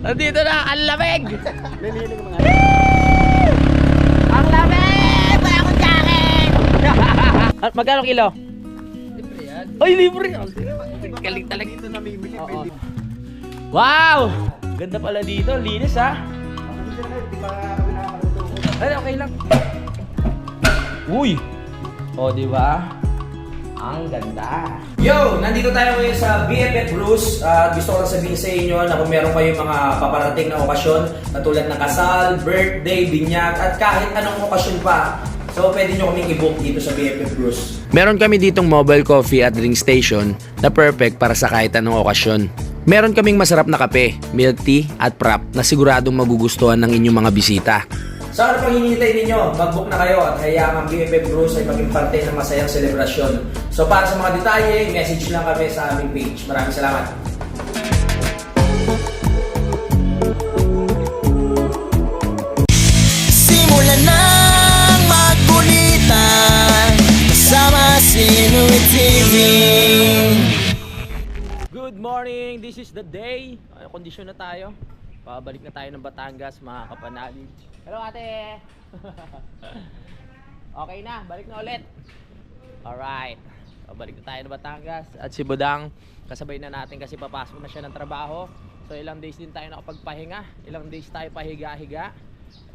Nandito na, ang lamig! Ang lamig! Wala akong jacket! Magkano kilo? Libre yan. Ay, libre! Galing talaga. Dito namimili. Oo. Wow! Ganda pala dito, linis ha. Ay, okay lang. Uy! O, di ba? Ang ganda. Yo! Nandito tayo ngayon sa BFF Brews. At gusto ko lang sabihin sa inyo na kung meron kayong mga paparating na okasyon, katulad ng kasal, birthday, binyag, at kahit anong okasyon pa, so pwede nyo kaming i-book dito sa BFF Brews. Meron kami ditong mobile coffee at drink station na perfect para sa kahit anong okasyon. Meron kaming masarap na kape, milk tea at prop na siguradong magugustuhan ng inyong mga bisita. Sa ano pang hinihintay ninyo, mag-book na kayo at hayaan ang BFF Brews ay maging parte ng masayang selebrasyon. So para sa mga detalye, message lang kami sa aming page. Maraming salamat. Simulan nang magkulitan kasama si Inuit TV. Good morning! This is the day. Kondisyon na tayo. Pabalik na tayo ng Batangas, mga kapanalig. Hello ate! Okay na, balik na ulit. Alright. Pabalik na tayo ng Batangas. At si Budang, kasabay na natin kasi papasok na siya ng trabaho. So ilang days din tayo nakapagpahinga. Ilang days tayo pahiga-higa.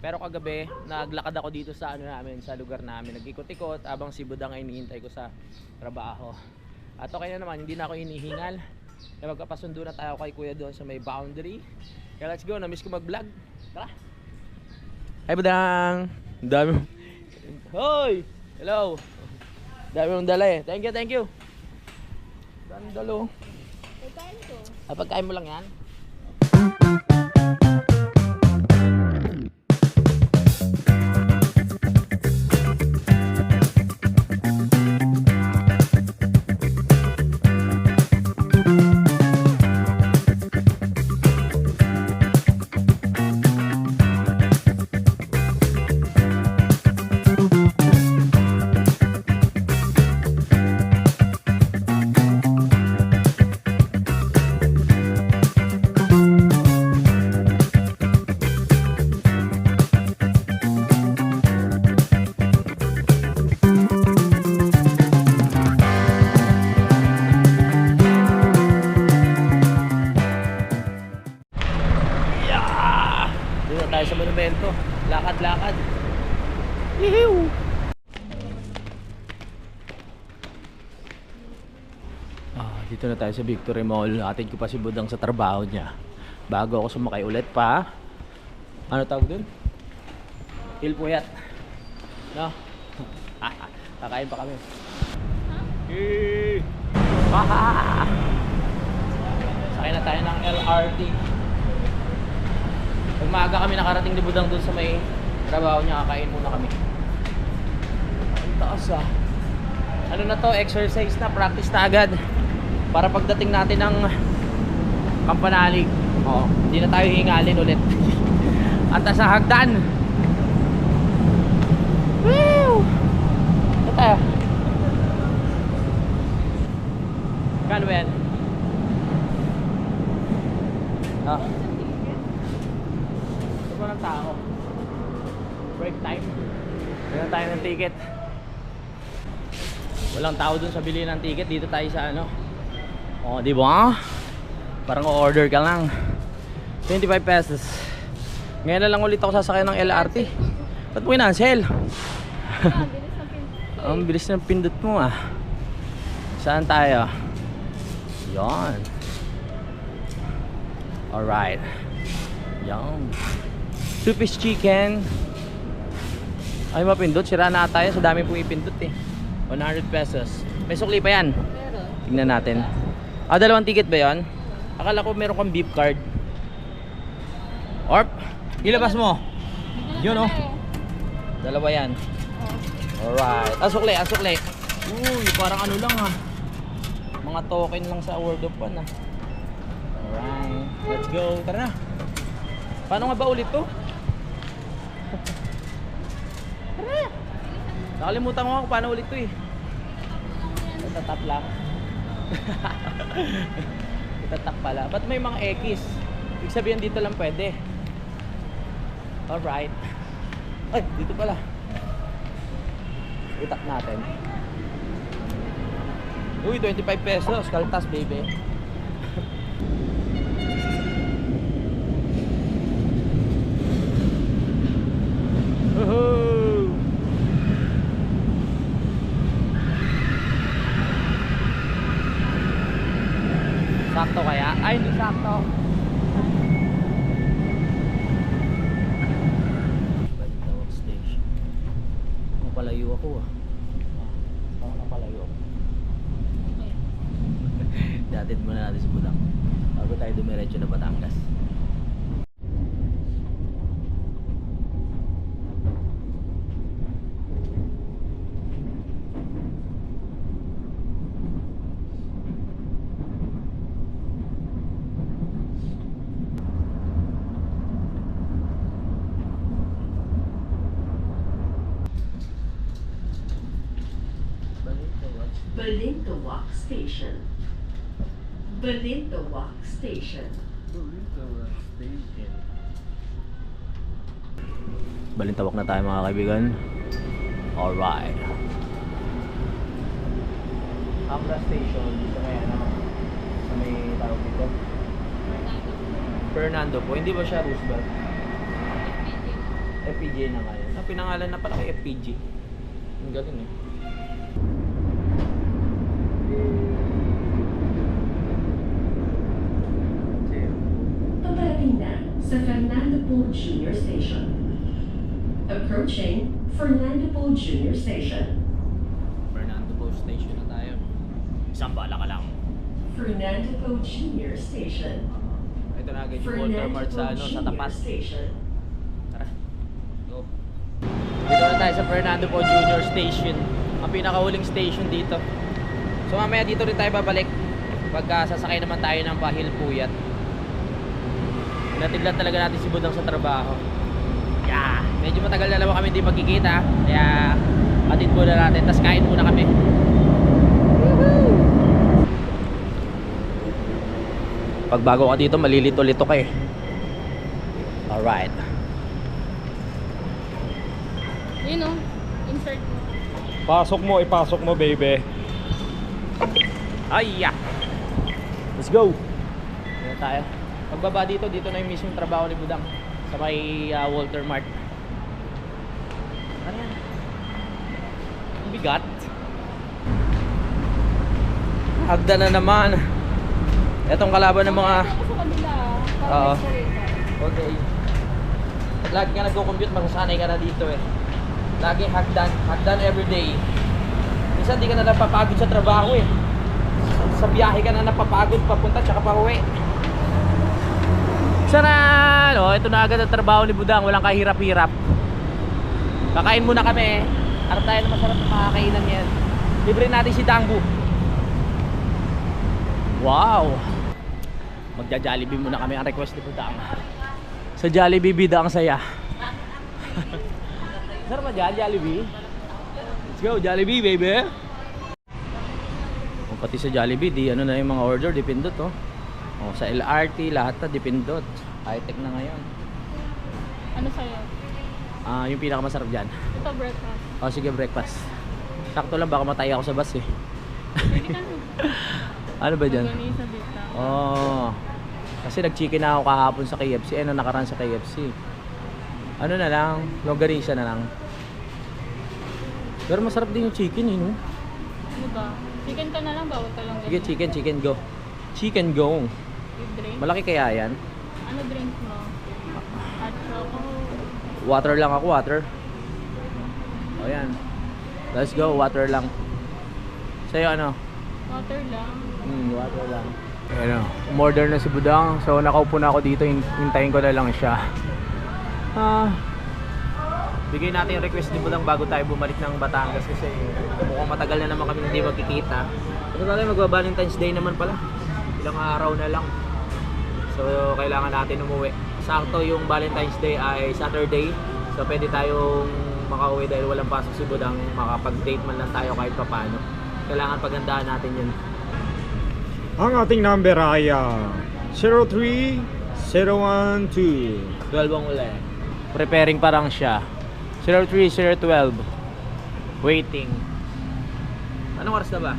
Pero kagabi, naglakad ako dito sa ano namin, sa lugar namin. Nag-ikot-ikot habang si Budang ay hinihintay ko sa trabaho. At okay na naman, hindi na ako hinihingal. Kaya magkapasundo na tayo kay kuya doon sa may boundary. Kaya let's go, na-miss ko mag-vlog. Tara! Hi Budang! Ang dami mo. Hoy! Hello! Ang dami mong dala eh. Thank you, thank you. Ang dalo. Pagkain ko. Pagkain mo lang yan? Dito tayo sa monumento. Lakad-lakad. Yihiw! Dito na tayo sa Victory Mall. Atid ko pa si Budang sa trabaho niya. Bago ako sumakay ulit pa. Ano tawag dun? Hilpuyat. No? Kakain pa kami. Sakay na tayo ng LRT. Pag maaga kami nakarating ni Budang dun sa may trabaho niya, kakain muna kami. Ang taas ah. Ano na to? Exercise na, practice na agad. Para pagdating natin ng Kampanalig, hindi na tayo hingalin ulit. Ang taas na hagdan. Woo! Ito tayo. Kano ba yan? Ng tao. Break time. Bili tayo ng ticket. Walang tao dun sa bili ng ticket. Dito tayo sa ano. Di ba? Parang o-order ka lang. 25 pesos. Ngayon na lang ulit ako sasakay ng LRT. Ba't mo kinansel? Ang bilis ng pindot mo ah. Saan tayo? Yan. Alright. Yan. 2-piece chicken. Ay mapindot, sira na tayo sa dami pong ipindot eh. 100 pesos. May sukli pa yan. Tingnan natin. Dalawang ticket ba yan? Akala ko meron kang beef card. Orp, ilabas mo. Yun oh. Dalawa yan. Alright. Sukli, sukli. Uy, parang ano lang ah. Mga token lang sa World of Fun ah. Alright. Let's go. Tara na. Paano nga ba ulit to? Nakalimutan ko nga kung paano ulit to eh. Itatap lang. Itatap pala. Ba't may mga X? Ibig sabihin dito lang pwede. Alright. Ay, dito pala. Itak natin. Uy, 25 pesos. Kaltas, baby. Woohoo! Sakto kaya? Ay, hindi sakto. Balintawak Station. Napalayo ako ah. Parang napalayo ako. Datid muna natin si Budang bago tayo dumiretso na Batangas. Balintawak Station. Balintawak Station. Balintawak na tayo mga kaibigan. Alright. Ambra Station dito may ano, sa may tawag dito. Fernando po. Hindi ba siya Roosevelt? FPJ na ngayon. Pinangalan na pala kay FPJ. Ang galing eh. Paparating na sa Fernando Poe Jr. Station. Approaching Fernando Poe Jr. Station. Fernando Poe Station na tayo. Isang bala ka lang. Fernando Poe Jr. Station. Ito na agad yung Walter Fernando Mart sa, Poe ano, sa Jr. tapat. Station. Tara. Go. Dito na tayo sa Fernando Poe Jr. Station. Ang pinakahuling station dito. So mamaya dito rin tayo babalik. Pagka sasakay naman tayo ng Pahil Puyat. Natiglan talaga natin si Budang sa trabaho. Yeah. Medyo matagal na naman kami hindi magkikita. Kaya atid muna natin. Tapos kain muna kami. Pag bago ka dito, malilito-lito ka eh. Alright. Yun o, insert mo. Ipasok mo, baby. Ay, yeah. Let's go. Dito tayo. Pagbaba dito, dito na yung mismong trabaho ni Budang. Sa may Walter Mart. Ano yan? Ang bigat. Hagda na naman. Etong kalaban ng mga... Ako sa kanila, Oo. para escalator. Okay. Pag lagi ka nagko-compute, masasanay ka na dito eh. Lagi hagdan everyday. Minsan di ka na napapagod sa trabaho eh. Sa biyahe ka na napapagod papunta tsaka pa uwi. Sana, no, ito na agad ang trabaho ni Budang, walang kahirap-hirap. Kakain muna kami. Harap tayo na masarap na makakainan yan. Libre natin si Dangbu. Wow. Magja-Jollibee muna kami, ang request ni Budang. Sa Jollibee bida ang saya. Sarap ba dyan, Jollibee? Let's go, Jollibee, baby! O, pati sa Jollibee, di ano na yung mga order, dipindot, oh. O, sa LRT, lahat na dipindot. High-tech na ngayon. Ano sa'yo? Yung pinakamasarap dyan. Ito breakfast. O, sige, breakfast. Sakto lang, baka matay ako sa bus, eh. Sige ka na. Ano ba dyan? Maganisa dito. Oh, kasi nag-chicken na ako kahapon sa KFC. Ano, nakaraan sa KFC. Ano na lang, longganisa na lang. Pero masarap din yung chicken, eh, no? Ano ba? Chicken ka na lang, bawal ka lang. Sige, ganyan. chicken go. Chicken go. With drink? Malaki kaya yan? Ano drink mo? Hot chocolate. Water lang ako, water. O yan. Let's go, water lang. Sa'yo ano? Water lang. Water lang. Ano, umorder na si Budang. So nakaupo na ako dito, hintayin ko na lang siya. Bigay natin yung request ni Budang bago tayo bumalik ng Batangas kasi mukhang matagal na naman kami hindi magkikita. Kasi tayo magba-Valentine's Day naman pala. Ilang araw na lang. So kailangan natin umuwi. Sakto yung Valentine's Day ay Saturday. So pwede tayong makauwi dahil walang pasok si Budang. Makapag-date man lang tayo kahit papaano. Kailangan pagandaan natin yun. Ang ating number ay 03 012. 12 ang uli. Preparing pa lang siya. 03, 012. Waiting. Anong oras na ba?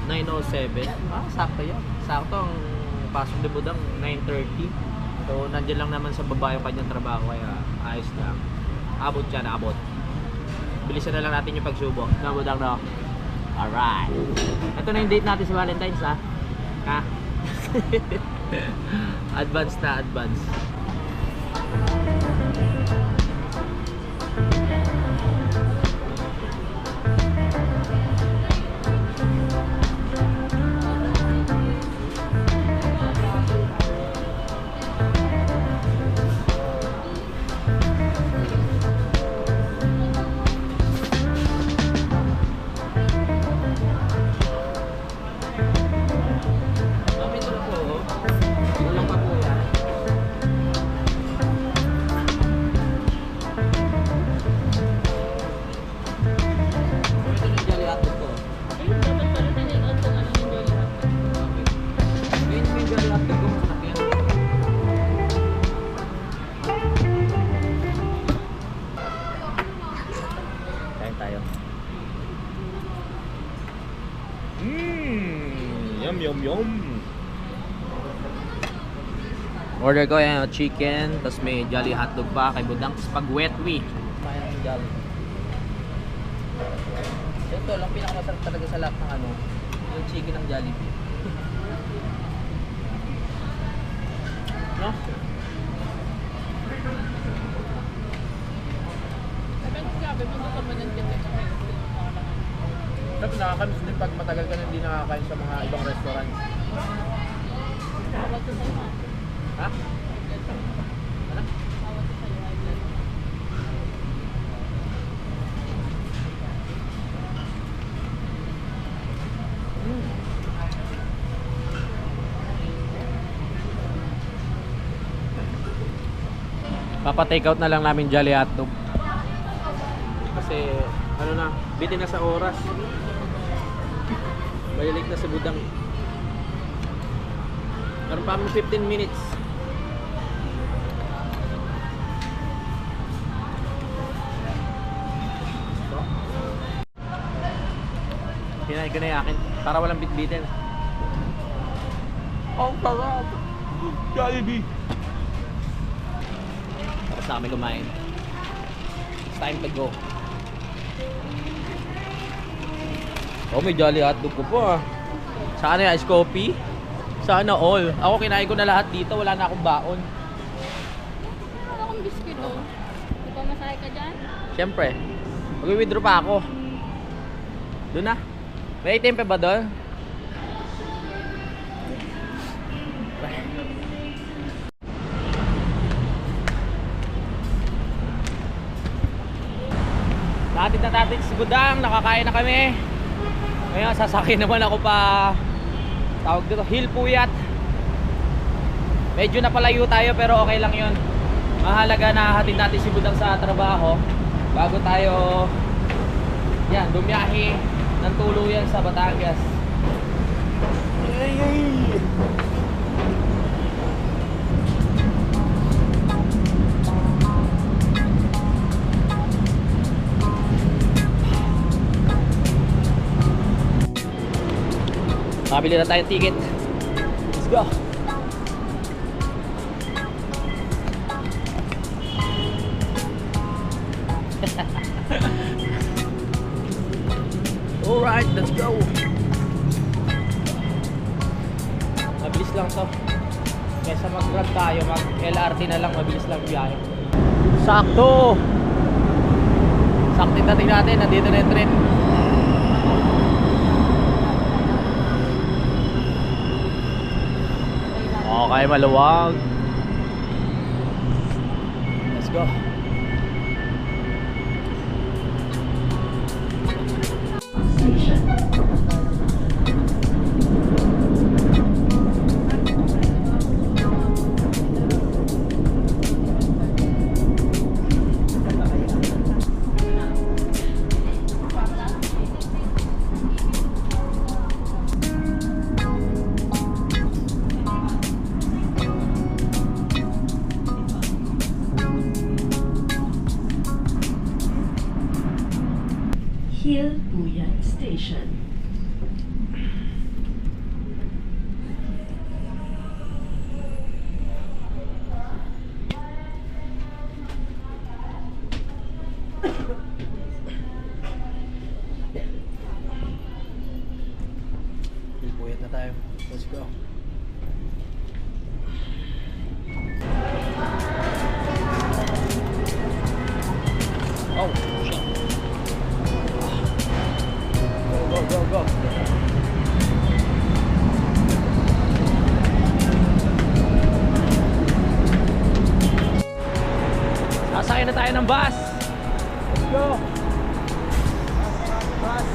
9:07. Sakto yan. Sakto ang pasok ni Budang 9:30. So, nandiyan lang naman sa baba yung kanyang trabaho kaya ayos lang. Abot siya, naabot. Bilisan na lang natin yung pagsubok. Na Budang, no? Alright. Ito na yung date natin sa Valentine's, ha? Ha? Advance na, advance. Mami, ito na po. Kulang pa po yan. Ito na yung Jolly Hotdog ko. Ayun, dapat pala nanonood ng ano yung Jolly Hotdog. Ngayon mo yung Jolly Hotdog ko, masarap yan. Kain tayo. Yum, yum, yum. Order ko yan, chicken, tapos may Jolly Hotdog pa kay Budang, tapos pag wet week. Kaya ng Jolly. Ito lang pinakamasarap talaga sa lahat ng ano, yung chicken ng Jollibee. No? Sabi ko grabe, pumunta ka man ng Jolly Hotdog. Tapos nakakamiss din pag matagal ka na hindi nakakain sa mga ibang restaurant. Bawat sa sa'yo, ha? Ha? Ano? Bawat sa sa'yo, high blood. Papa-take out na lang namin Jolly Hotdog. Kasi ano na, bitin na sa oras. Balilik na sa Budang. Meron pa kami 15 minutes. Kinain ko na yung akin para walang bitbitin. Ang sarap! Jollibee! Tapos na kami kumain. It's time to go. Oh, may Jolly Hotdog ko po ah. Saan na yung ice coffee? Sana all. Ako kinain ko na lahat dito. Wala na akong baon. Wala akong biscuit, oh. Di ba masahe ka dyan? Siyempre. Mag-withdraw pa ako. Doon na. May ATM pa ba doon? Natin na natin si Budang. Nakakain na kami. Ngayon sasakay naman ako pa tawag dito, Hill Puyat. Medyo napalayo tayo pero okay lang yun. Mahalaga na hatid natin si Budang sa trabaho bago tayo yan, bumiyahe ng tuluyan sa Batangas. Nakabili na tayong ticket. Let's go. Alright, let's go. Mabilis lang to. Kesa mag-grab tayo, mag-LRT na lang, mabilis lang biyahe. Sakto! Sakto dating natin, nandito na yung train. Okay, maluwag. Let's go. Station. station. Puyat na tayo. Let's go. Oh, shit. Go, go, go. Sasakay na tayo ng bus. Let's go. Bus.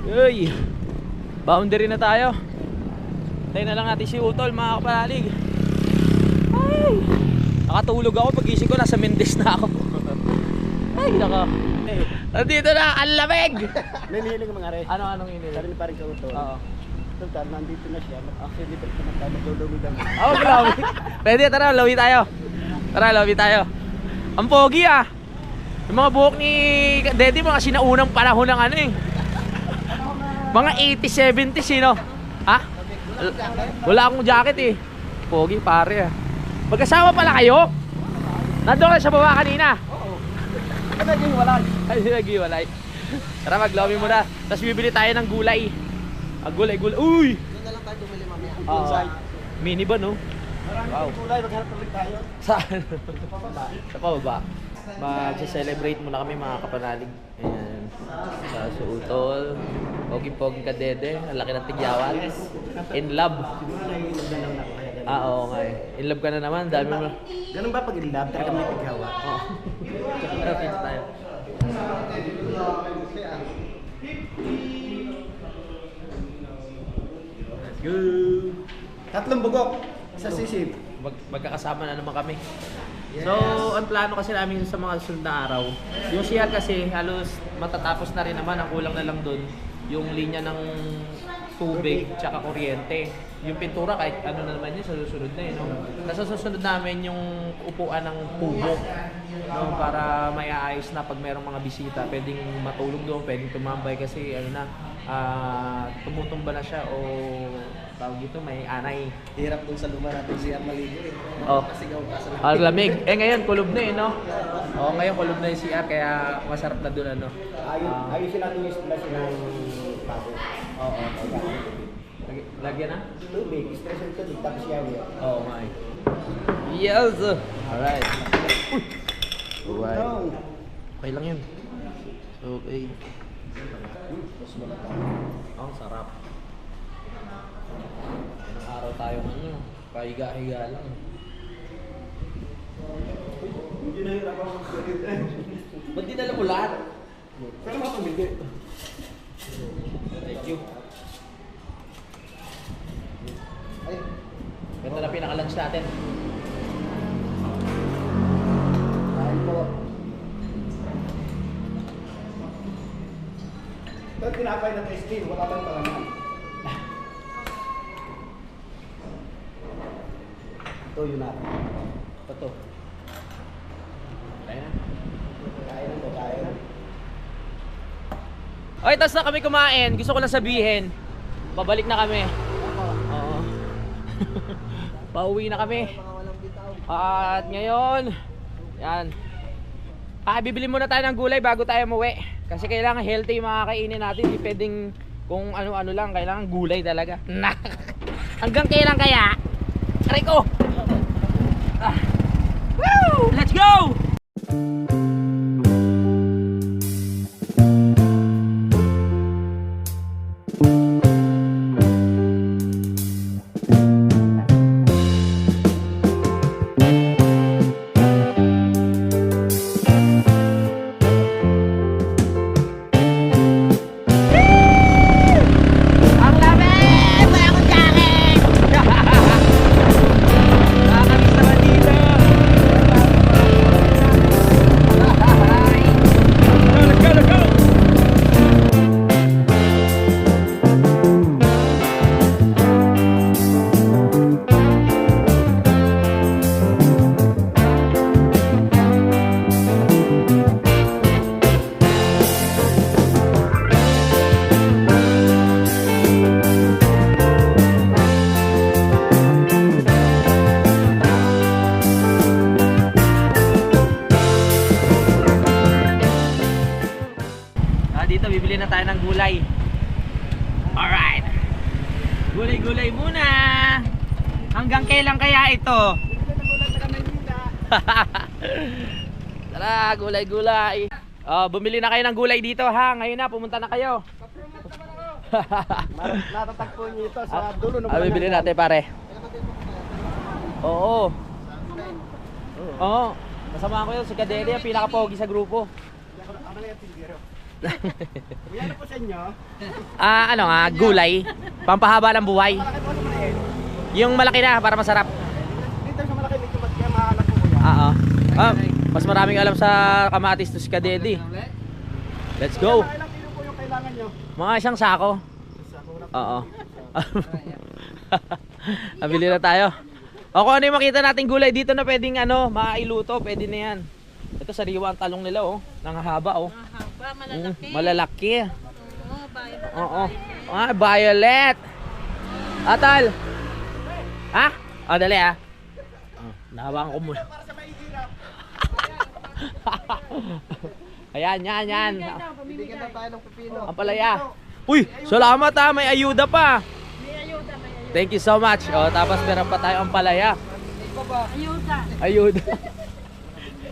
Uy, boundary na tayo. Tayo na lang natin si Utol, mga kapalalig. Ay, nakatulog ako, pagising ko nasa Mendes na ako. Ay, naka. Nandito na, ang lamig. May hiling mga re. Anong inili? Sabi ni parang Kauto. Oo. Total, nandito na siya. Actually, libre naman tayo. Magdulumi lang. Oh, grabe. Pwede, tara, lawi tayo. Tara, lawi tayo. Ang pogi ah. Yung mga buhok ni Daddy, mga sinaunang panahon ng ano eh. Mga 80s, 70s eh, no? Ha? Wala akong jacket eh. Pogi, pare ah. Magkasama pala kayo? Nandun kayo sa baba kanina? Oo. Nag-iwalay. Ay, nag-iwalay. Tara, maglawi muna. Tapos bibili tayo ng gulay. Gulay. Uy! Doon na lang tayo dumili mamaya. Oo. Minivan, no? Wow. Kulay, maghanap ulit tayo. Saan? Sa pababa. Mag-celebrate muna kami, mga kapanalig. Ayan. Sa Utol. Pogi-pogi ka dede. Ang laki ng tigyawan. In love. Oo nga eh. In love ka na naman. Dami mo. Ganun ba pag in-love? Talaga may tighawa. Oo. Tara, pizza tayo. Let's go. Tatlong bugok sa sisip. Magkakasama na naman kami. So, ang plano kasi namin sa mga susunod na araw, yung CR kasi halos matatapos na rin naman, ang kulang na lang doon yung linya ng tubig tsaka kuryente. Yung pintura kahit ano na naman yun, sa susunod na yun. No? Nasa susunod namin yung upuan ng tubo, no? Para may aayos na pag merong mga bisita, pwedeng matulog doon, pwedeng tumambay kasi ano na, tumutumba na siya o tawag dito, may anay. Hirap dun sa lugar natin siya maligo eh. Oh. Makasigaw ka sa Ang lamig. Ngayon kulob na eh, no? Oo, ngayon kulob na yung CR kaya masarap na doon, ano? Ayusin natin yung splash ng bago. Oo. Lagyan na? Tubig, stress yung tubig, tapos shower. Oo, nga eh. Yes! Alright. Alright. Okay lang yun. Okay. Ang sarap. Ilang araw tayo ano, pahiga-higa lang. Hindi na hirap ako mag-galit eh. Ba't dinala mo lahat? Pero matumindi. Thank you. Ay, Ganda na pinaka-lunch natin. kain po. Ito tinapay na tasting, wala bang palaman. Ito yun natin. to? Kaya na. Kaya na. Okay, tapos na kami kumain. Gusto ko lang sabihin, babalik na kami. Oo. Pauwi na kami. At ngayon, yan. Bibili muna tayo ng gulay bago tayo umuwi. Kasi kailangan healthy yung mga kainin natin. Hindi pwedeng kung ano-ano lang. Kailangan gulay talaga. Hanggang kailan kaya? Aray ko! Woo! Let's go! Ang lamig! Wala akong jacket! Nakakamiss naman dito! Let's go, let's go! Dito bibili na tayo ng gulay. Alright. Gulay-gulay muna. Hanggang kailan kaya ito? Tara, gulay-gulay. Bumili na kayo ng gulay dito ha. Ngayon na, pumunta na kayo. Natatagpo niyo ito sa dulo ng Bibili natin pare. Oo. Oo. Kasama ko yun si Kadeli, ang pinaka-pogi sa grupo. Ano yan, Tigero? Yan po sa inyo. Ano nga, gulay. Pampahaba ng buhay. Malaki po sa maliit. Yung malaki na para masarap. Dito sa malaki, medyo mas kaya mahanap po kuya. Oo. Mas maraming alam sa kamatis to si Kadedi. Let's go. Ilang kilo po yung kailangan nyo? Mga isang sako. Oo. Nabili na tayo. O kung ano yung makita nating gulay dito na pwedeng mailuto, pwede na yan. Ito sariwa ang talong nila oh. Nangahaba oh. Mahaba, malalaki. Malalaki. Oo, violet. Oo. Violet. Atal. Ha? Dali ah. Nahawakan ko muna. Ayan, yan. Bibigyan na tayo ng pipino. Ang palaya. Uy, salamat ha. May ayuda pa. Thank you so much. Tapos meron pa tayo ang palaya. Ayuda.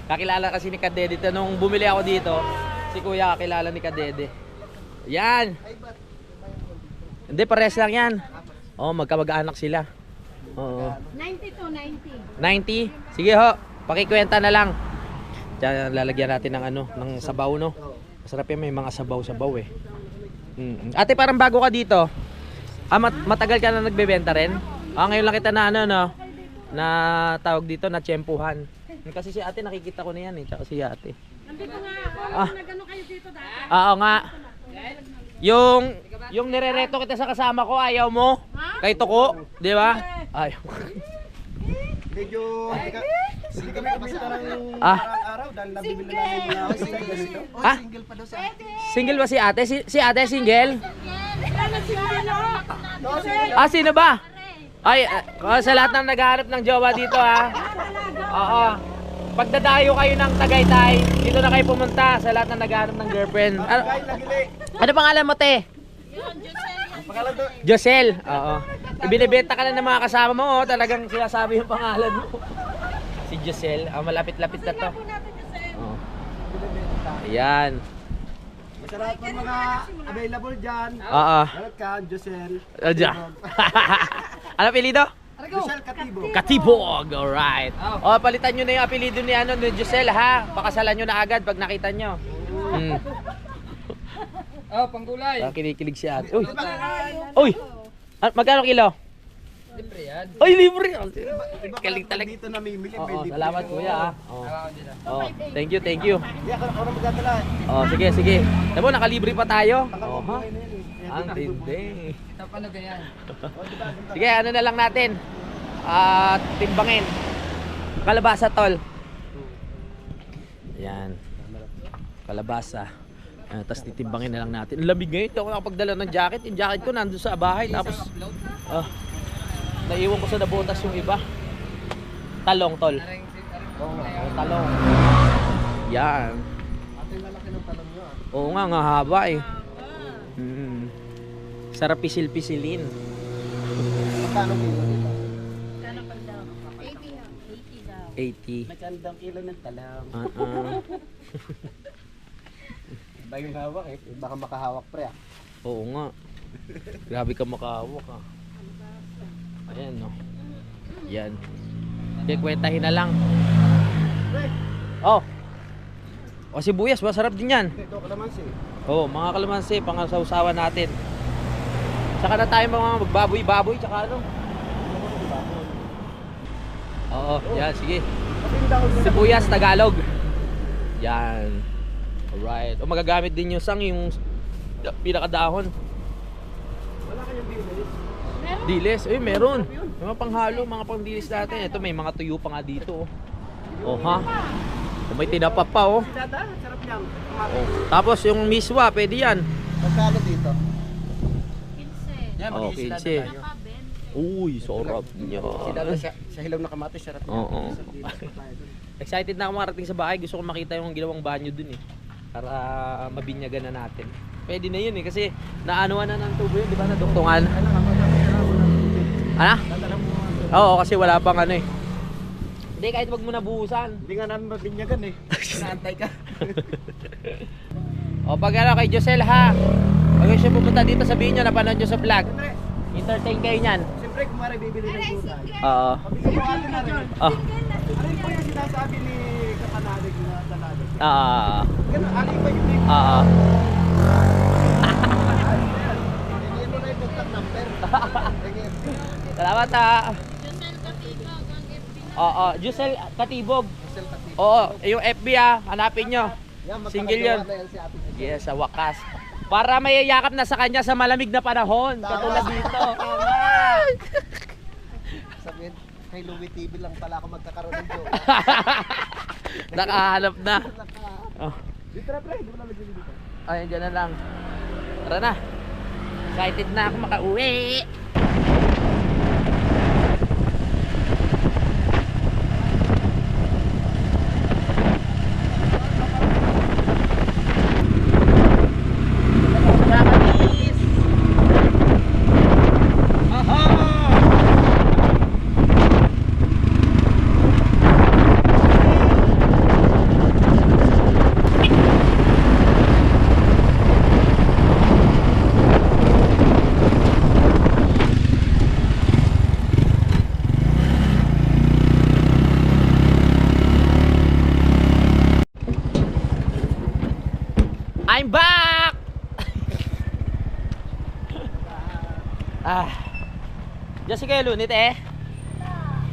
Kakilala kasi ni Kadede ito. Nung bumili ako dito, si Kuya kakilala ni Kadede. Yan. Hindi, pares lang yan. Magkamag-anak sila. Oo. 90 to 90. 90? Sige ho, pakikwenta na lang. Diyan lalagyan natin ng ng sabaw no. Masarap yan, may mga sabaw-sabaw eh. Ate, parang bago ka dito. Matagal ka na nagbebenta rin? Ngayon lang kita na na tawag dito na tiyempuhan. Kasi si ate nakikita ko na yan eh, tsaka si ate. Nandito nga ako, nagano kayo dito dati. Oo nga. Yung nirereto kita sa kasama ko, ayaw mo? Kay Toko, di ba? Ayaw. Medyo hindi kami kumita ng araw dahil nabibili namin na ganito. Single pa daw si ate. Single ba si ate? Si ate single? Sino ba? Ay, sa lahat ng naghahanap ng jowa dito ha. Oo. Pagdadayo kayo ng Tagaytay, dito na kayo pumunta sa lahat ng naghahanap ng girlfriend. Ano pangalan mo, te? Josel. Oo. Ibinibenta ka na ng mga kasama mo, talagang sinasabi yung pangalan mo. Si Josel. Malapit-lapit na to. Oo. Ayan. Masarap po mga available dyan. Oo. Welcome, Josel. Ano apelido? Josel Katibo. Katibog, alright. Palitan nyo na yung apelido ni Josel ha. Pakasalan nyo na agad pag nakita nyo. Panggulay. Kinikilig si ate. Uy! Magkano kilo? Libre yan. Ay, libre! Kalig talaga. Dito namimili. Salamat kuya ha. Thank you. Hindi ako na magdadala. Sige. Alam mo, nakalibre pa tayo. Ha? Ang tindi. Paano ganyan? Sige, ano na lang natin. Timbangin. Kalabasa, tol. Ayan. Kalabasa. Tapos titimbangin na lang natin. Ang lamig ngayon. Hindi ako nakapagdala ng jacket. Yung jacket ko nandun sa bahay. Tapos, naiwan ko sa nabutas yung iba. Talong, tol. Talong. Yan. Ate, malaki ng talong nyo ah. Oo nga, nga haba eh. Sarap pisil-pisilin. Magkano kilo dito? 80 ha. 80 daw. 80. Magkandang kilo ng talong. Iba yung hawak eh. Baka makahawak pre ah. Oo nga. Grabe ka makahawak ah. Ayan no. Yan. Kaya kwentahin na lang. Oh. O sibuyas, masarap din yan. Ito kalamansi. Oo, mga kalamansi, pangasawsawan natin. Saka na tayo mga magbaboy-baboy, tsaka ano. Oo, yan, sige. Sibuyas, Tagalog. Yan. Alright. O magagamit din yung sang, yung pinakadahon. Wala kayong bilis. Dilis, meron. May mga panghalo, mga pangdilis natin. Ito may mga tuyo pa nga dito. Oh, ha? O, may tinapa pa, oh. Dada, sarap niyan. Oh. Tapos yung miswa, pwede yan. Magkano dito? 15. Yan, Oh, mag-iisilada 15. tayo. Uy, sarap niya. Silada sa hilaw na kamatis, sarap niya. Oo. Isang kilo pa tayo dun. Excited na ako makarating sa bahay. Gusto ko makita yung ginawang banyo dun eh. Para mabinyagan na natin. Pwede na yun eh. Kasi naanuan na ng tubo yun, di ba? Naduktungan. Ano? Oo, kasi wala pang ano eh. Hindi, kahit wag mo na buhusan. Hindi nga namin mabinyagan eh. Naantay ka. O pag ano kay Josel ha. Pag siya pupunta dito, sabihin nyo, napanood nyo sa vlog. Entertain kayo nyan. Siyempre, kung mara bibili ng gulay. Oo. Pabigyan mo ate na rin. Oh. Ano po yung sinasabi ni Kapanalig na Talalig? Oo. Ganun, alin ba yung name? Oo. Hindi mo na yung contact number. Salamat ha. Josel Katibag ang FB na. Oo, Josel Katibog. Oo, yung FB ha, hanapin nyo. Single yun. Yes, sa wakas. Para mayayakap na sa kanya sa malamig na panahon. Katulad dito. Sabihin, kay Louie TV lang pala ako magkakaroon ng joke. Nakahanap na. Oh. Dito na pre, hindi mo na lagyan dito. Ay, dyan na lang. Tara na. Excited na ako makauwi. I'm back! Diyan si Kuya Lunit eh.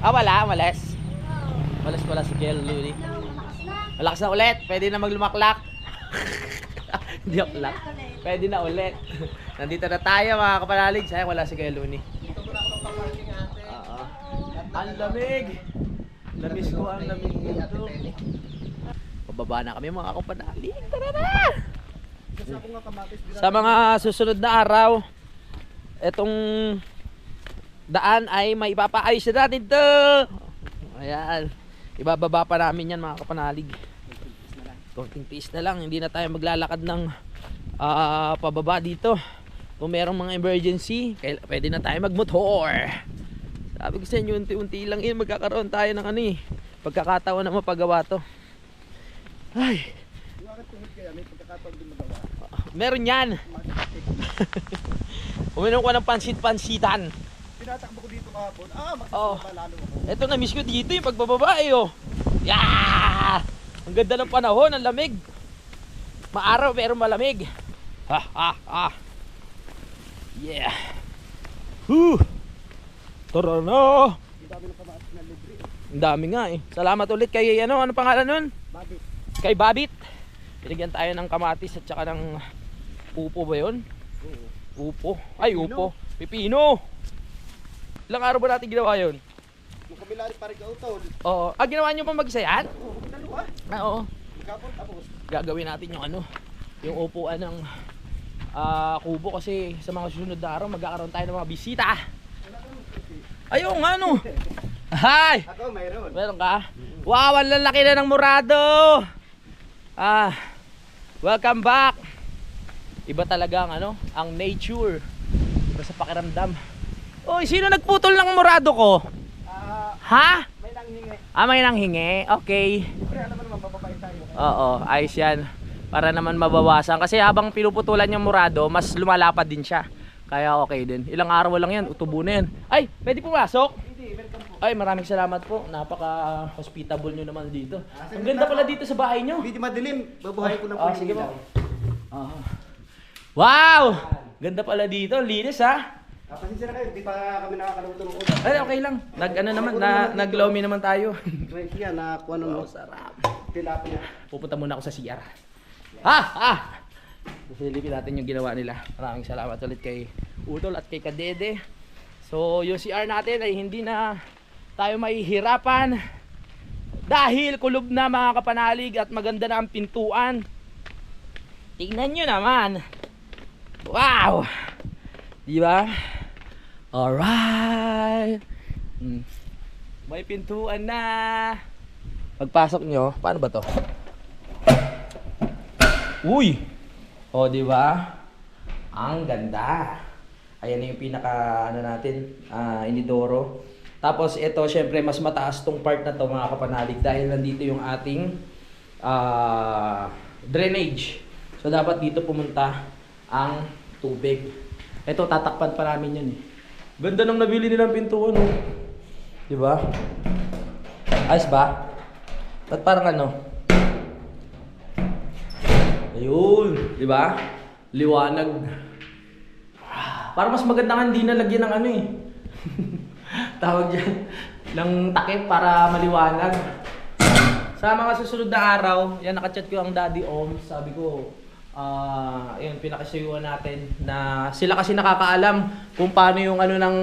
Wala, malas. Malas pala si Kuya Lunit. Malakas na ulit. Pwede na maglumaklak. Hindi ako lang. Pwede na ulit. Nandito na tayo mga kapanalig. Sayang wala si Kuya Lunit. Oo. Ang lamig. Namiss ko ang lamig dito. Pababa na kami mga kapanalig. Tara na! Sa mga susunod na araw, etong daan ay may ipapaayos na natin to. Ayan. Ibababa pa namin yan mga kapanalig. Konting tiis na lang. Hindi na tayo maglalakad ng pababa dito. Kung merong mga emergency, pwede na tayo magmotor. Sabi ko sa inyo, unti-unti lang yun. Magkakaroon tayo ng ano eh. Pagkakataon na mapagawa to. Ay. Meron yan. Uminom ko ng pansit-pansitan. Tinatakbo ko dito kahapon. Oh. Magkakaba lalo ako. Eto na miss ko dito yung pagbababa eh oh. Yeah! Ang ganda ng panahon, ang lamig. Maaraw pero malamig. Yeah. Tara na. Ang dami nga eh. Salamat ulit kay ano pangalan nun? Babit. Kay Babit. Binigyan tayo ng kamatis at saka ng upo ba yun? Upo. Ay, upo. Pipino. Ilang araw ba natin ginawa yun? Yung kabila ni pare Gautol. Oo. Ah, ginawa nyo pa mag-isa yan? Oo, dalawa. Ah, oo. Kapon tapos. Gagawin natin yung ano, yung upuan ng kubo kasi sa mga susunod na araw magkakaroon tayo ng mga bisita. Ayun nga no. Hi! Ako mayroon. Meron ka? Wow, ang lalaki na ng murado. Welcome back. Iba talaga ang ano, ang nature. Iba sa pakiramdam. Oy, sino nagputol ng murado ko? Ha? May nanghingi. May nanghingi. Okay. Siyempre alam mo naman bababay tayo. Oo, ayos yan. Para naman mabawasan. Kasi habang pinuputulan yung murado, mas lumalapad din siya. Kaya okay din. Ilang araw lang yan, utubo na yan. Ay, pwede pumasok? Hindi, welcome po. Ay, maraming salamat po. Napaka-hospitable nyo naman dito. Ang ganda pala dito sa bahay nyo. Hindi madilim. Babuhay ko na po. Sige po. Wow! Ganda pala dito. Linis ha. Pasensya na kayo, hindi pa kami nakakaluto ng ulam. Ay, okay lang. Nag-lomi naman tayo. Right yan, nakuha nung Sarap. tilapia. Pupunta muna ako sa CR. Silipin natin yung ginawa nila. Maraming salamat ulit kay Utol at kay Kadede. So yung CR natin ay hindi na tayo mahihirapan dahil kulob na mga kapanalig at maganda na ang pintuan. Tingnan nyo naman. Wow! Diba? Alright. May pintuan na. Pagpasok nyo, paano ba to? Uy! O, di ba? Ang ganda. Ayan yung pinaka ano natin, inidoro. Tapos ito, syempre mas mataas tong part na to mga kapanalig dahil nandito yung ating drainage. So dapat dito pumunta ang tubig. Ito tatakpan pa namin yan eh. Ganda nang nabili nilang pintuan, no? Di ba? Ayos ba? Ba't parang ano? Ayun, di ba? Liwanag. Para mas maganda nga hindi nalagyan ng ano eh. Tawag diyan ng takip para maliwanag. Sa mga susunod na araw, yan nakachat ko ang Daddy Om, sabi ko, ayun pinakasuyuan natin na sila kasi nakakaalam kung paano yung ano ng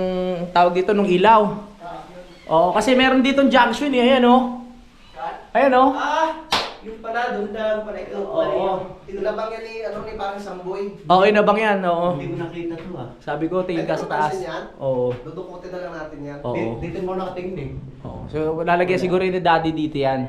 tawag dito nung ilaw. Oo, kasi meron ditong junction eh, ayan oh. Ayan oh. Yung pala, doon na pala ito. Oo. Tinulabang yan ni parang Samboy. Okay na bang yan? Oo. Hindi mo nakita to Sabi ko, tingin ka sa taas. Oo. Dudukutin na lang natin yan. Oo. Dito mo nakatingin eh. Oo. So, lalagyan siguro ni Daddy dito yan.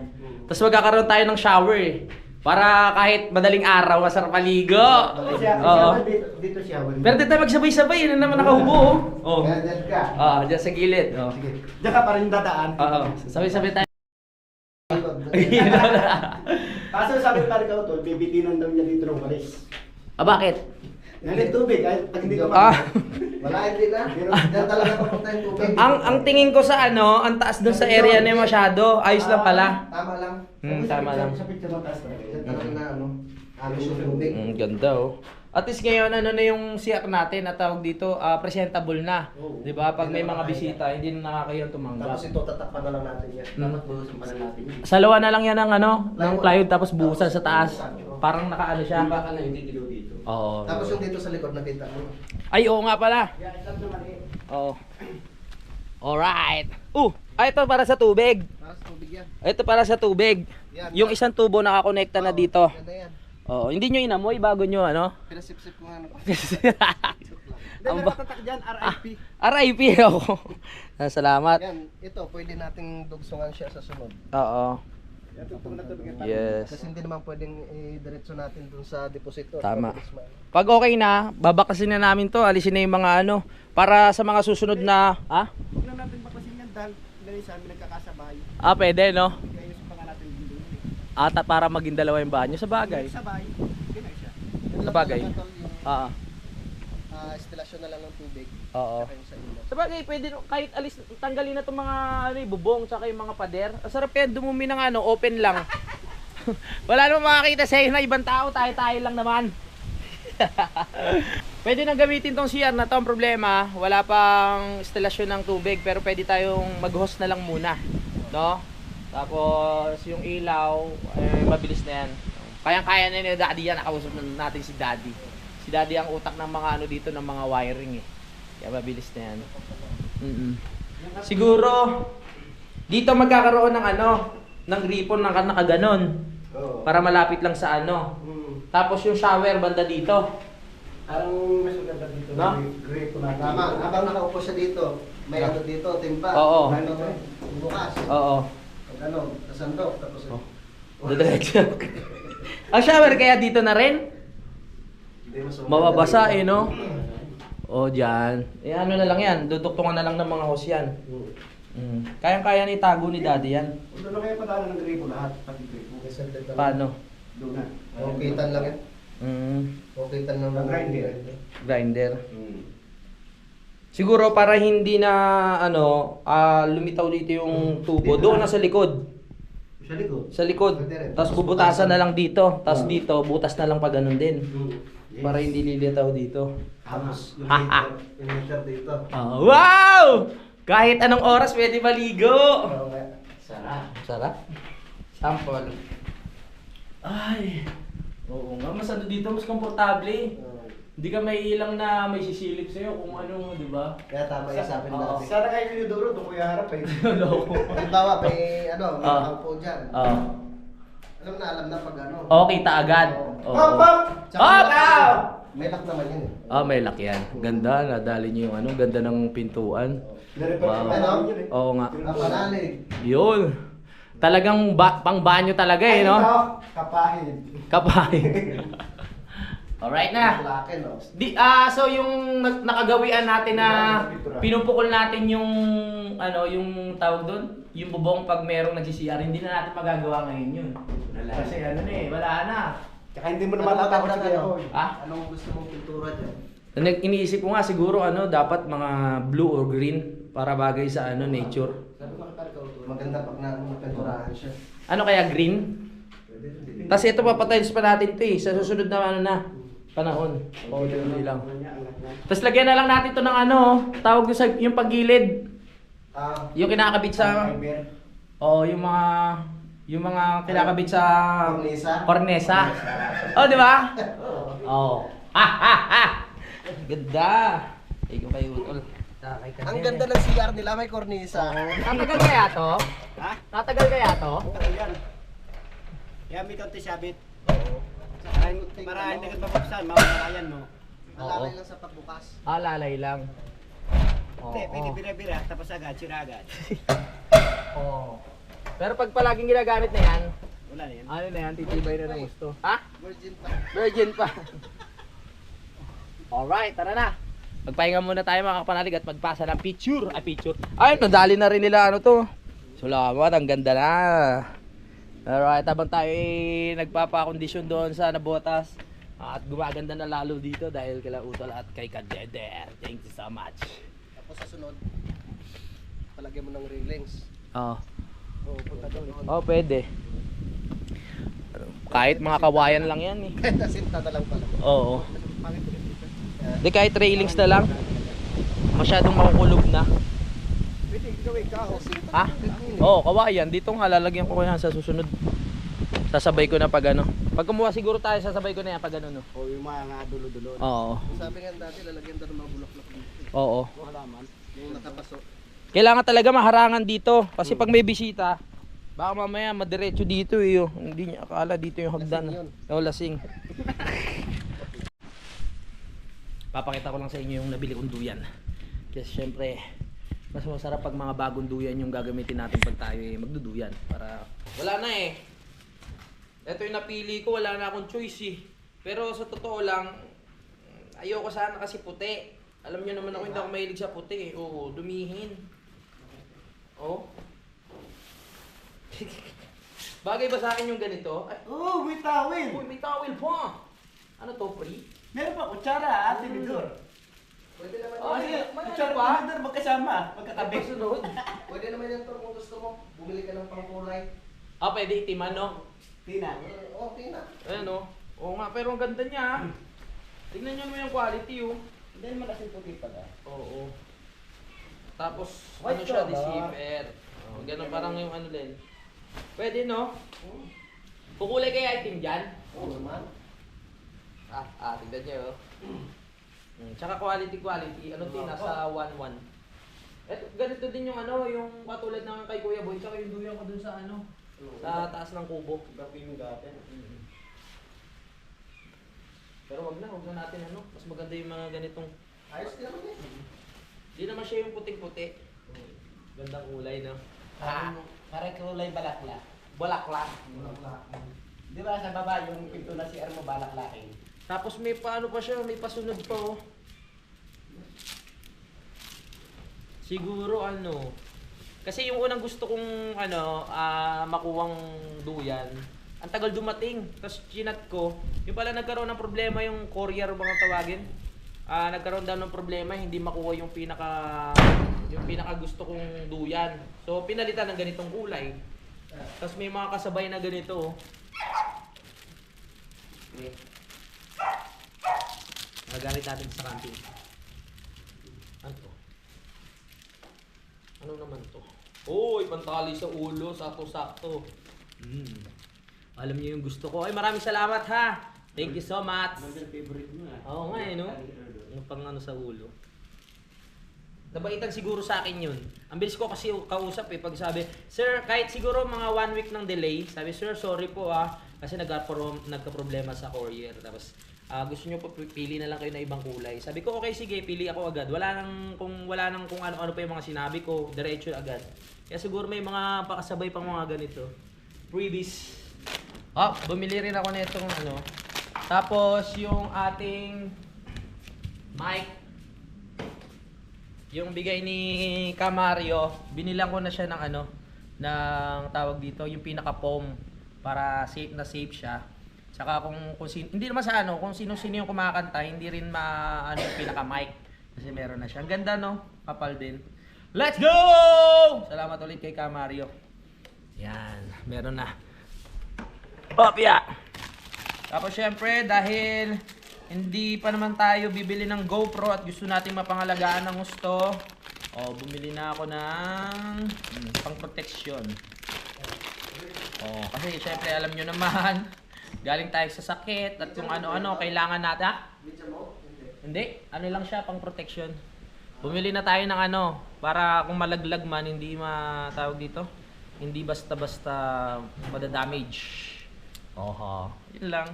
Tapos magkakaroon tayo ng shower eh. Para kahit madaling araw, masarap maligo. Oo. Dito siya. Pero dito tayo magsabay-sabay, yun na naman nakahubo. Oo. Diyan ka. Diyan sa gilid. Oo. Sige. Diyan ka pa rin dadaan. Oo. Sabay-sabay tayo. Kaso sabi pa rin Tol, bibitinan daw niya dito ng walis. Bakit? Yan tubig, ay pag hindi ka wala hindi na. Diyan talaga papunta yung tubig. Ang tingin ko sa ano, ang taas dun sa area na masyado. Ayos lang pala. Tama lang. Tama lang. Sa picture mo taas talaga. Diyan talaga na ano, alos yung tubig. Ganda oh. At least ngayon ano na yung CR natin na tawag dito, presentable na. Oo. 'Di ba? Pag may mga bisita, hindi na nakakayang tumanggap. Tapos ito tatakpan na lang natin yan. Dapat buhusan pa na natin. Salawa na lang yan ng ano, ng plywood tapos buhusan sa taas. Parang nakaano siya. Baka na hindi dito dito. Oo. Tapos yung dito sa likod nakita mo. Ay, oo nga pala. Yan, ito naman eh. Oo. Alright. Ito para sa tubig. Tapos tubig yan. Ito para sa tubig. Yan. Yung isang tubo nakakonekta na dito. Ganda yan. Oo, hindi nyo inamoy bago nyo ano? Pinasip-sip ko nga. Ang Hindi, tatak dyan, RIP. RIP ako. Salamat. Yan, ito, pwede nating dugsungan siya sa sunod. Oo. Yan, tugtong na tubig. Yes. Kasi hindi naman pwedeng i-diretso natin dun sa depositor. Tama. Pag okay na, babakasin na namin to, alisin na yung mga ano, para sa mga susunod na, Huwag na natin bakasin yan dahil ganun sa amin nagkakasabay. Pwede no? Kaya yung pa nga natin dito. At para maging dalawa yung banyo, sa bagay. Sabay, ganun siya. Sa bagay. Instalasyon na lang ng tubig. Oo. Saka yung sa ilaw. Sa bagay, pwede kahit tanggalin na itong mga bubong, tsaka yung mga pader. Ang sarap yan, dumumi ng open lang. Wala namang makakita sa'yo na ibang tao, tayo-tayo lang naman. Pwede nang gamitin tong CR na to. Ang problema, wala pang instalasyon ng tubig, pero pwede tayong mag-host na lang muna, no? Tapos yung ilaw, mabilis na yan. Kayang-kaya na ni Daddy yan, nakausap na natin si Daddy. Si Daddy ang utak ng mga dito ng mga wiring eh. Kaya mabilis na yan. Siguro Dito magkakaroon ng ano, ng ripon na nakaganon. Oo. Para malapit lang sa ano. Tapos yung shower banda dito. Parang mas maganda dito. No? Great po na. Tama. Habang nakaupo siya dito, may ano dito, timpa. Oo. Ano, bukas. Oo. Pag ano, kasandok. Tapos, Diretso. Ang shower kaya dito na rin? hindi mas Mababasa eh, no? O, dyan. Eh, ano na lang yan. Duduktungan na lang ng mga hose yan. Kayang-kaya ni tago ni daddy yan. Doon na kayo padaanan ng gripo lahat. Pati gripo. Paano? Doon na. Kukitan lang yan. Kukitan ng Ang grinder. Grinder. Siguro para hindi na ano, lumitaw dito yung tubo. Doon na sa likod. Sa likod. Sa likod. Tapos bubutasan na lang dito. Tapos dito, butas na lang pa ganun din. Yes. Para hindi lilitaw dito. Tapos, yung meter dito. Wow! Kahit anong oras pwede maligo. Sarap. Sarap. Sample. Ay. Oo nga, mas ano dito, mas komportable. Hindi ka may ilang na may sisilip sa'yo kung ano, di ba? Kaya tama yung sabi natin. Sana kayo pinuduro, doon ko yung harap eh. Loko. Halimbawa, may ano, may nakaupo dyan. Oo. Alam na pag ano. Oo, kita agad. Oo. Pop, pop! Hop! May lock naman yun eh. May lock yan. Ganda, nadali niyo yung ano, ganda ng pintuan. Wow. Ano? Oo nga. Kapanalig. Yun. Talagang pang banyo talaga eh, no? Kapahid. Kapahid. Alright na. Laki, no? So yung nakagawian natin na pinupukol natin yung ano, yung tawag doon, yung bubong pag merong nagsisiyar, hindi na natin magagawa ngayon yun. Kasi ano na eh, wala na. Tsaka hindi mo naman tatakot sa kaya ko. Anong gusto mong pintura dyan? Iniisip ko nga siguro ano, dapat mga blue or green para bagay sa ano, nature. Maganda pag napinturahan siya. Ano kaya green? Tapos ito papatiles pa natin 'to eh, sa susunod na ano na panahon. Hindi lang. Tapos lagyan na lang natin 'to ng ano, tawag ko sa yung paggilid. Yung kinakabit sa yung mga kinakabit sa cornesa. Oh, di ba? Oh. Ganda. Ikaw kayo utol. Ang ganda ng CR nila, may kornisa. Tatagal kaya to? Ha? Tatagal kaya to? Oo, yan. Yan, may konti sabit. Oo. Para hindi ka mapapsan, mawawalayan mo. Malalay lang sa pagbukas. Lalay lang. Hindi, pwede bira-bira, tapos agad, sira agad. Oo. Pero pag palaging ginagamit na yan, Wala na yan. ano na yan, titibay na ng gusto. Ha? Virgin pa. Virgin pa. Alright, tara na. Magpahinga muna tayo mga kapanalig at magpasa ng picture. Picture. Ay, nadali na rin nila ano to. Salamat, ang ganda na. Alright, habang tayo nagpapakondisyon doon sa Nabotas. At gumaganda na lalo dito dahil kila Utol at kay Kadeder. Thank you so much. Tapos sa sunod, palagyan mo ng railings. Oo. Oo, punta doon. Oh, pwede. Kahit mga kawayan lang yan eh. Sinta na lang pala. Oo. Di kahit railings na lang. Masyadong makukulog na. Pwede, gawin ka. Ha? Oo, kawayan. Dito nga lalagyan ko yan sa susunod. Sasabay ko na pag ano. Pag kumuha siguro tayo, sasabay ko na yan pag ano no. O yung mga dulo-dulo. Oo. Sabi nga dati, lalagyan daw ng mga bulaklak dito. Oo. Halaman. Yung nakapaso. Kailangan talaga maharangan dito. Kasi pag may bisita, baka mamaya madiretso dito eh. Oh. Hindi niya akala dito yung hagdan. Lasing yun. Oo, lasing. Papakita ko lang sa inyo yung nabili kong duyan. Kasi syempre, mas masarap pag mga bagong duyan yung gagamitin natin pag tayo magduduyan. Para wala na eh. Ito yung napili ko, wala na akong choice eh. Pero sa totoo lang, ayoko sana kasi puti. Alam niyo naman ako hindi ako mahilig sa puti. Oo, dumihin. Oh. Bagay ba sa akin yung ganito? Ay, Oh, may tawil. uy, may towel pa. Ano to, free? Meron pa kutsara at tinidor. Pwede naman Oh, yan. sige. Kutsara pa? at tinidor magkasama, magkatabi. Sunod. Pwede naman yan to kung gusto mo. Bumili ka ng pangkulay. Pwede itiman, no? Tina. Oo, okay na. Ayan, no? Oo nga, pero ang ganda niya. Tignan nyo naman yung quality, oh. Hindi naman kasi puti pala. Oo. Tapos, White ano siya, color. deceiver. Oh, ganun parang yung ano din. Pwede, no? Kukulay kaya itim dyan? Oo naman. Tignan nyo, oh. Tsaka quality. Ano din, nasa 1-1. Eto, ganito din yung ano, yung katulad ng kay Kuya Boy, tsaka yung duyan ko dun sa ano, sa taas ng kubo. Iba po yung gaten. Pero wag na natin ano, mas maganda yung mga ganitong, Ayos din naman eh. di naman siya yung puting-puti. Gandang kulay na. Parang kulay balakla. Balaklak. Di ba sa baba yung pinto na CR mo balaklakin? Tapos may paano pa siya, may pasunod pa oh. Siguro ano, kasi yung unang gusto kong ano, makuwang duyan, ang tagal dumating. Tapos chinat ko, yung pala nagkaroon ng problema yung courier mga tawagin. Nagkaroon daw ng problema, hindi makuha yung pinaka gusto kong duyan. So pinalitan ng ganitong kulay. Tapos may mga kasabay na ganito. Okay. Magagamit natin sa camping. Ano to? Ano naman to? Uy, pantali sa ulo, sakto-sakto. Alam niyo yung gusto ko. Ay, maraming salamat ha. Thank you so much. Ang favorite mo ah. Oo nga no? Yung pang ano sa ulo. Nabaitan siguro sa akin yun. Ang bilis ko kasi kausap eh. Pag sabi, sir, kahit siguro mga 1 week ng delay, sabi, sir, sorry po kasi nagka-problema sa courier. Tapos, gusto nyo po pili na lang kayo na ibang kulay. Sabi ko, okay, sige, pili ako agad. Wala nang kung ano-ano pa yung mga sinabi ko, diretso agad. Kaya siguro may mga pakasabay pang mga ganito. Freebies. Bumili rin ako na itong ano. Tapos, yung ating mic. Yung bigay ni Camario, binilang ko na siya ng ano, ng tawag dito, yung pinaka-foam para safe na safe siya. Tsaka kung sino, hindi naman sa ano, kung sino-sino yung kumakanta, hindi rin ano yung pinaka-mic kasi meron na siya. Ang ganda no, kapal din. Let's go! Salamat ulit kay Camario. Yan, meron na. Popya! Tapos syempre, dahil hindi pa naman tayo bibili ng GoPro at gusto nating mapangalagaan ng gusto, bumili na ako ng pang-protection. Kasi syempre alam nyo naman, galing tayo sa sakit at kung ano-ano kailangan natin. Hindi, ano lang siya, pang-protection. Bumili na tayo ng ano, para kung malaglag man, hindi matawag dito, hindi basta-basta madadamage. Yun lang.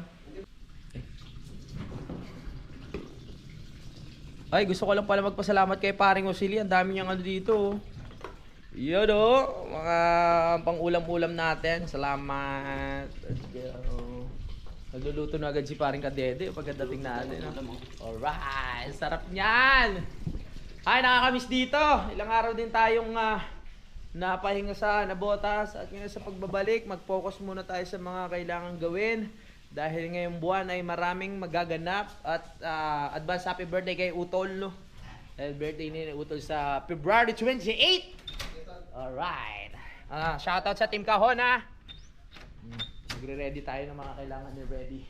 Ay, gusto ko lang pala magpasalamat kay paring Osili. Ang dami niyang ano dito. Yun o. Mga pang-ulam-ulam natin. Salamat. Nagluluto na agad si paring Kadede pagdating natin. Alright. Sarap niyan. Ay, nakakamiss dito. Ilang araw din tayong napahinga sa nabotas. At ngayon sa pagbabalik, mag-focus muna tayo sa mga kailangan gawin. Dahil ngayong buwan ay maraming magaganap at advance happy birthday kay Utol, no? Dahil birthday ni Utol sa February 28! Alright! Shoutout sa Team Kahon, ha? Magre-ready tayo ng mga kailangan ni ready.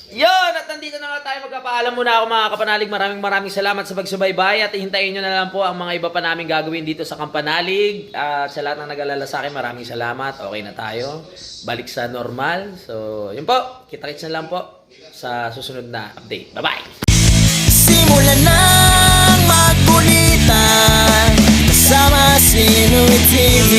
Yun! At nandito na nga tayo. Magpapaalam muna ako mga kapanalig. Maraming salamat sa pagsubaybay at hintayin nyo na lang po ang mga iba pa namin gagawin dito sa Kampanalig. At sa lahat ng nag-alala sa akin, maraming salamat. Okay na tayo. Balik sa normal. So, yun po. Kita-kits na lang po sa susunod na update. Bye-bye! Simulan ng magkulitan kasama si Inuit TV.